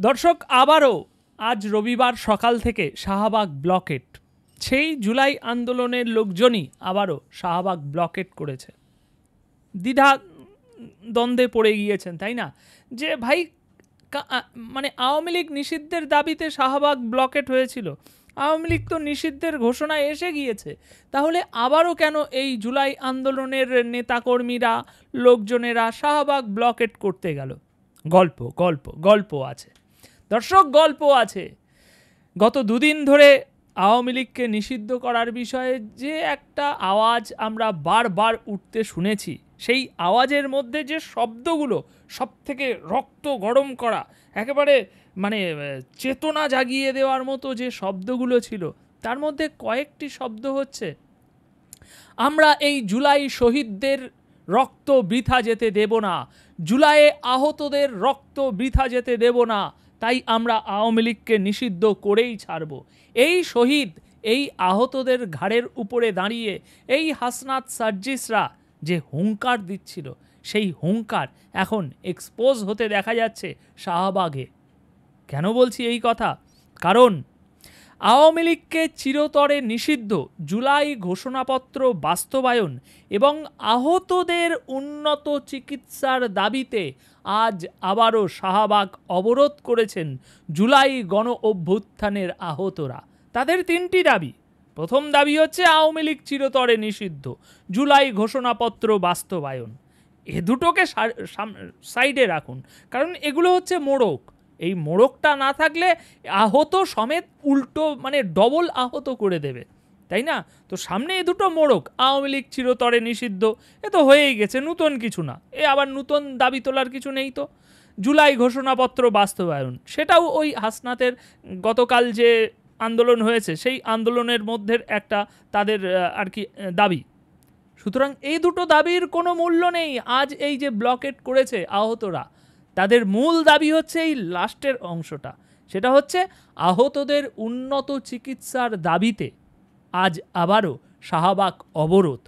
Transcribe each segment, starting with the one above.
দর্শক আবারও আজ রবিবার সকাল থেকে শাহবাগ ব্লকেট, সেই জুলাই আন্দোলনের লোকজনই আবারও শাহবাগ ব্লকেট করেছে। দ্বিধা দ্বন্দ্বে পড়ে গিয়েছেন, তাই না? যে ভাই মানে আওয়ামী লীগ নিষিদ্ধের দাবিতে শাহবাগ ব্লকেট হয়েছিল, আওয়ামী লীগ তো নিষিদ্ধের ঘোষণা এসে গিয়েছে, তাহলে আবারও কেন এই জুলাই আন্দোলনের নেতাকর্মীরা লোকজনেরা শাহবাগ ব্লকেট করতে গেল? গল্প গল্প গল্প আছে দর্শক, গল্প আছে। গত দুদিন ধরে আওয়ামী লীগকে নিষিদ্ধ করার বিষয়ে যে একটা আওয়াজ আমরা বারবার উঠতে শুনেছি, সেই আওয়াজের মধ্যে যে শব্দগুলো সব থেকে রক্ত গরম করা, একেবারে মানে চেতনা জাগিয়ে দেওয়ার মতো যে শব্দগুলো ছিল, তার মধ্যে কয়েকটি শব্দ হচ্ছে, আমরা এই জুলাই শহীদদের রক্ত বৃথা যেতে দেব না, জুলাইয়ে আহতদের রক্ত বৃথা যেতে দেব না, তাই আমরা আওয়ামী লীগকে নিষিদ্ধ করেই ছাড়ব। এই শহীদ, এই আহতদের ঘাড়ের উপরে দাঁড়িয়ে এই হাসনাত সার্জিসরা যে হুঙ্কার দিচ্ছিল, সেই হুঙ্কার এখন এক্সপোজ হতে দেখা যাচ্ছে শাহবাগে। কেন বলছি এই কথা? কারণ আওয়ামী লীগকে চিরতরে নিষিদ্ধ, জুলাই ঘোষণাপত্র বাস্তবায়ন এবং আহতদের উন্নত চিকিৎসার দাবিতে আজ আবারও শাহবাগ অবরোধ করেছেন জুলাই গণ অভ্যুত্থানের আহতরা। তাদের তিনটি দাবি। প্রথম দাবি হচ্ছে আওয়ামী লীগ চিরতরে নিষিদ্ধ, জুলাই ঘোষণাপত্র বাস্তবায়ন। এ দুটোকে সাইডে রাখুন, কারণ এগুলো হচ্ছে মোড়ক। এই মোড়কটা না থাকলে আহত সমেত উল্টো মানে ডবল আহত করে দেবে, তাই না? তো সামনে এই দুটো মোড়ক, আওয়ামী লীগ চিরতরে নিষিদ্ধ, এ তো হয়েই গেছে, নূতন কিছু না, এ আবার নূতন দাবি তোলার কিছু নেই। তো জুলাই ঘোষণাপত্র বাস্তবায়ন, সেটাও ওই হাসনাতের গতকাল যে আন্দোলন হয়েছে সেই আন্দোলনের মধ্যে একটা তাদের আর কি দাবি। সুতরাং এই দুটো দাবির কোনো মূল্য নেই। আজ এই যে ব্লকেট করেছে আহতরা, তাদের মূল দাবি হচ্ছে এই লাস্টের অংশটা, সেটা হচ্ছে আহতদের উন্নত চিকিৎসার দাবিতে আজ আবারও শাহবাগ অবরোধ।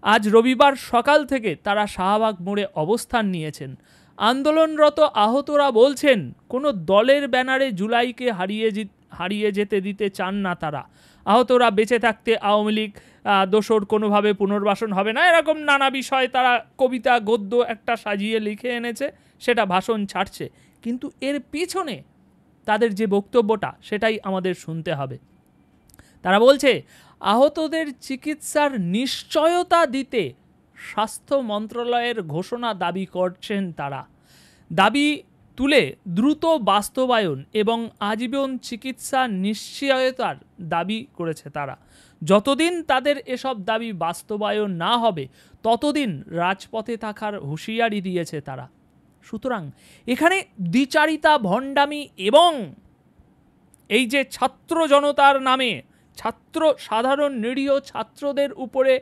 আজ রবিবার সকাল থেকে তারা শাহবাগ মোড়ে অবস্থান নিয়েছেন। আন্দোলনরত আহতরা বলছেন, কোনো দলের ব্যানারে জুলাইকে হারিয়ে যেতে দিতে চান না তারা। আহতরা বেঁচে থাকতে আওয়ামী লীগ দোসর কোনোভাবে পুনর্বাসন হবে না, এরকম নানা বিষয় তারা কবিতা গদ্য একটা সাজিয়ে লিখে এনেছে, সেটা ভাষণ ছাড়ছে। কিন্তু এর পিছনে তাদের যে বক্তব্যটা, সেটাই আমাদের শুনতে হবে। তারা বলছে, আহতদের চিকিৎসার নিশ্চয়তা দিতে স্বাস্থ্য মন্ত্রণালয়ের ঘোষণা দাবি করছেন তারা। দাবি তুলে দ্রুত বাস্তবায়ন এবং আজীবন চিকিৎসা নিশ্চয়তার দাবি করেছে তারা। যতদিন তাদের এসব দাবি বাস্তবায়ন না হবে, ততদিন রাজপথে থাকার হুঁশিয়ারি দিয়েছে তারা। সুতরাং এখানে দ্বিচারিতা, ভণ্ডামি এবং এই যে ছাত্র জনতার নামে সাধারণ নিরীহ ছাত্রদের উপরে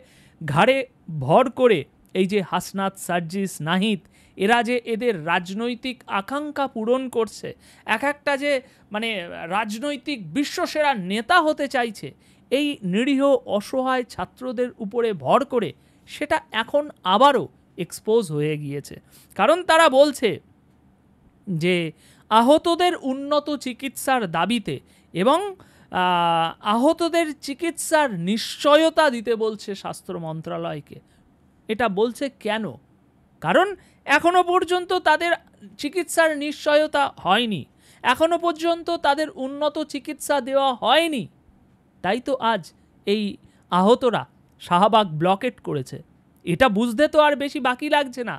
ঘাড়ে ভর করে এই যে হাসনাত সার্জিস নাহিদ, এরা যে এদের রাজনৈতিক আকাঙ্ক্ষা পূরণ করছে, এক একটা যে মানে রাজনৈতিক বিশ্বসেরা নেতা হতে চাইছে এই নিরীহ অসহায় ছাত্রদের উপরে ভর করে, সেটা এখন আবারও এক্সপোজ হয়ে গিয়েছে। কারণ তারা বলছে যে আহতদের উন্নত চিকিৎসার দাবিতে এবং আহতদের চিকিৎসার নিশ্চয়তা দিতে বলছে স্বাস্থ্য মন্ত্রণালয়কে। এটা বলছে কেন? কারণ এখনো পর্যন্ত তাদের চিকিৎসার নিশ্চয়তা হয়নি, এখনো পর্যন্ত তাদের উন্নত চিকিৎসা দেওয়া হয়নি। তাই তো আজ এই আহতরা শাহবাগ ব্লকেট করেছে। এটা বুঝতে তো আর বেশি বাকি লাগছে না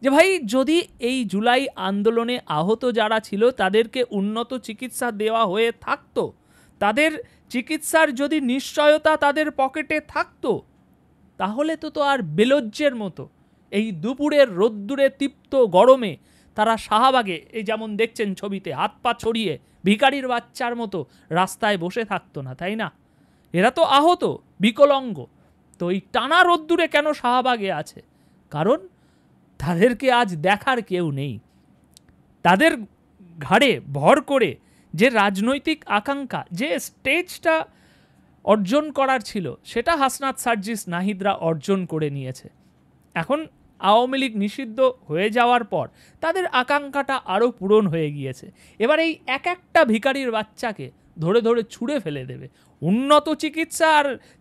যে ভাই, যদি এই জুলাই আন্দোলনে আহত যারা ছিল তাদেরকে উন্নত চিকিৎসা দেওয়া হয়ে থাকতো, তাদের চিকিৎসার যদি নিশ্চয়তা তাদের পকেটে থাকতো, তাহলে তো আর বেলজ্জের মতো এই দুপুরের রোদ্দুরে তীপ্ত গরমে তারা শাহবাগে, এই যেমন দেখছেন ছবিতে, হাত পা ছড়িয়ে ভিখারির বাচ্চার মতো রাস্তায় বসে থাকতো না, তাই না? এরা তো আহত, বিকলাঙ্গ, তো এই টানা রোদ্দুরে কেন শাহবাগে আছে? কারণ তাদেরকে আজ দেখার কেউ নেই। তাদের ঘাড়ে ভর করে যে রাজনৈতিক আকাঙ্ক্ষা, যে স্টেজটা অর্জন করার ছিল, সেটা হাসনাত সার্জিস নাহিদরা অর্জন করে নিয়েছে। এখন আওয়ামী লীগ নিষিদ্ধ হয়ে যাওয়ার পর তাদের আকাঙ্ক্ষাটা আরও পূরণ হয়ে গিয়েছে। এবার এই এক একটা ভিখারির বাচ্চাকে ধরে ধরে ছুঁড়ে ফেলে দেবে। উন্নত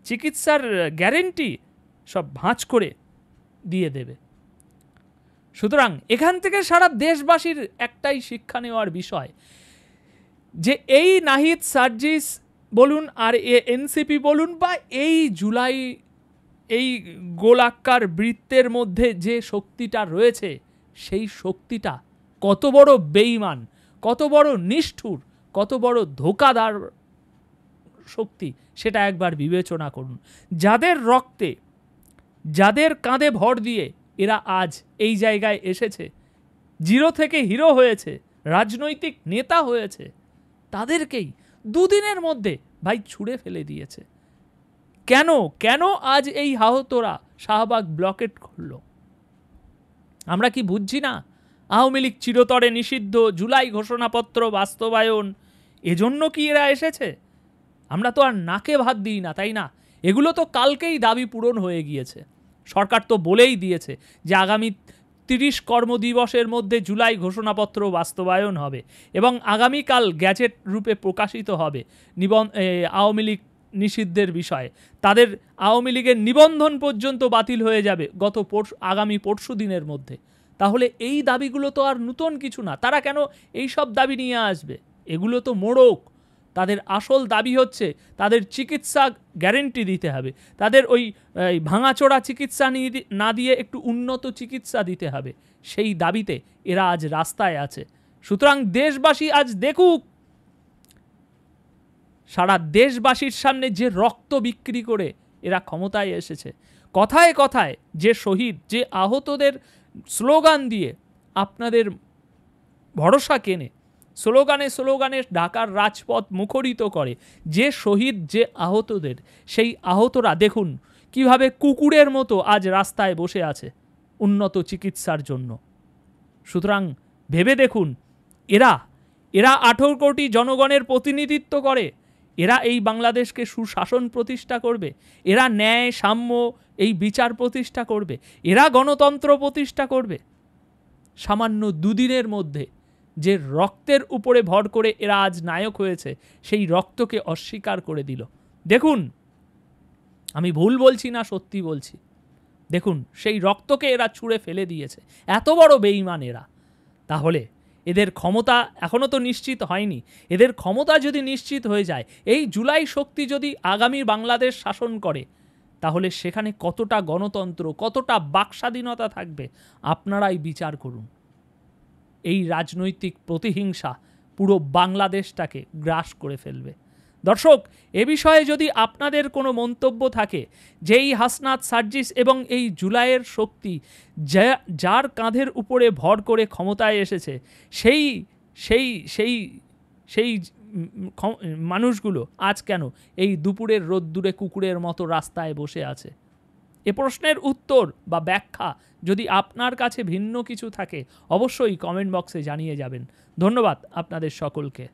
চিকিৎসার গ্যারেন্টি সব ভাঁজ করে দিয়ে দেবে। সুতরাং এখান থেকে সারা দেশবাসীর একটাই শিক্ষা নেওয়ার বিষয় যে এই নাহিদ সার্জিস বলুন আর এনসিপি বলুন বা এই জুলাই এই গোলাকার বৃত্তের মধ্যে যে শক্তিটা রয়েছে সেই শক্তিটা কত বড় বেঈমান, কত বড় নিষ্ঠুর, কত বড় ধোঁকাদার শক্তি সেটা একবার বিবেচনা করুন। যাদের রক্তে, যাদের কাঁধে ভর দিয়ে এরা আজ এই জায়গায় এসেছে, জিরো থেকে হিরো হয়েছে, রাজনৈতিক নেতা হয়েছে, তাদেরকেই দুদিনের মধ্যে ভাই ছুঁড়ে ফেলে দিয়েছে। কেন কেন আজ এই আহতরা শাহবাগ ব্লকেট করলো? আমরা কি বুঝছি না? আওয়ামী লীগ চিরতরে নিষিদ্ধ, জুলাই ঘোষণাপত্র বাস্তবায়ন, এজন্য কি এরা এসেছে? আমরা তো আর নাকে ভাত দিই না, তাই না? এগুলো তো কালকেই দাবি পূরণ হয়ে গিয়েছে। সরকার তো বলেই দিয়েছে যে আগামী 30 কর্মদিবসের মধ্যে জুলাই ঘোষণাপত্র বাস্তবায়ন হবে এবং আগামীকাল গ্যাজেট রূপে প্রকাশিত হবে আওয়ামী লীগ নিষিদ্ধের বিষয়ে। তাদের আওয়ামী লীগের নিবন্ধন পর্যন্ত বাতিল হয়ে যাবে আগামী পরশু দিনের মধ্যে। তাহলে এই দাবিগুলো তো আর নতুন কিছু না। তারা কেন এই সব দাবি নিয়ে আসবে? এগুলো তো মোড়ক। তাদের আসল দাবি হচ্ছে তাদের চিকিৎসা গ্যারেন্টি দিতে হবে, তাদের ওই ভাঙাচোরা চিকিৎসা না দিয়ে একটু উন্নত চিকিৎসা দিতে হবে। সেই দাবিতে এরা আজ রাস্তায় আছে। সুতরাং দেশবাসী আজ দেখুক সারা দেশবাসীর সামনে যে রক্ত বিক্রি করে এরা ক্ষমতায় এসেছে। কথায় কথায় যে শহীদ, যে আহতদের স্লোগান দিয়ে আপনাদের ভরসা কেনে, স্লোগানে ঢাকার রাজপথ মুখরিত করে যে শহীদ, যে আহতদের, সেই আহতরা দেখুন কিভাবে কুকুরের মতো আজ রাস্তায় বসে আছে উন্নত চিকিৎসার জন্য। সুতরাং ভেবে দেখুন, এরা 18 কোটি জনগণের প্রতিনিধিত্ব করে। এরা এই বাংলাদেশকে সুশাসন প্রতিষ্ঠা করবে, এরা ন্যায় সাম্য এই বিচার প্রতিষ্ঠা করবে, এরা গণতন্ত্র প্রতিষ্ঠা করবে। সামান্য দুদিনের মধ্যে যে রক্তের উপরে ভর করে এরা আজ নায়ক হয়েছে, সেই রক্তকে অস্বীকার করে দিল। দেখুন, আমি ভুল বলছি না, সত্যি বলছি। দেখুন, সেই রক্তকে এরা ছুঁড়ে ফেলে দিয়েছে। এত বড় বেঈমান এরা। তাহলে এদের ক্ষমতা এখনও তো নিশ্চিত হয়নি। এদের ক্ষমতা যদি নিশ্চিত হয়ে যায়, এই জুলাই শক্তি যদি আগামী বাংলাদেশ শাসন করে, তাহলে সেখানে কতটা গণতন্ত্র, কতটা বাকস্বাধীনতা থাকবে আপনারাই বিচার করুন। এই রাজনৈতিক প্রতিহিংসা পুরো বাংলাদেশটাকে গ্রাস করে ফেলবে। দর্শক, এ বিষয়ে যদি আপনাদের কোনো মন্তব্য থাকে যে এই হাসনাত সার্জিস এবং এই জুলাইয়ের শক্তি যার কাঁধের উপরে ভর করে ক্ষমতায় এসেছে, সেই মানুষগুলো আজ কেন এই দুপুরের রোদ্দুরে কুকুরের মতো রাস্তায় বসে আছে? এ প্রশ্নের উত্তর বা ব্যাখ্যা যদি আপনার কাছে ভিন্ন কিছু থাকে, অবশ্যই কমেন্ট বক্সে জানিয়ে যাবেন। ধন্যবাদ আপনাদের সকলকে।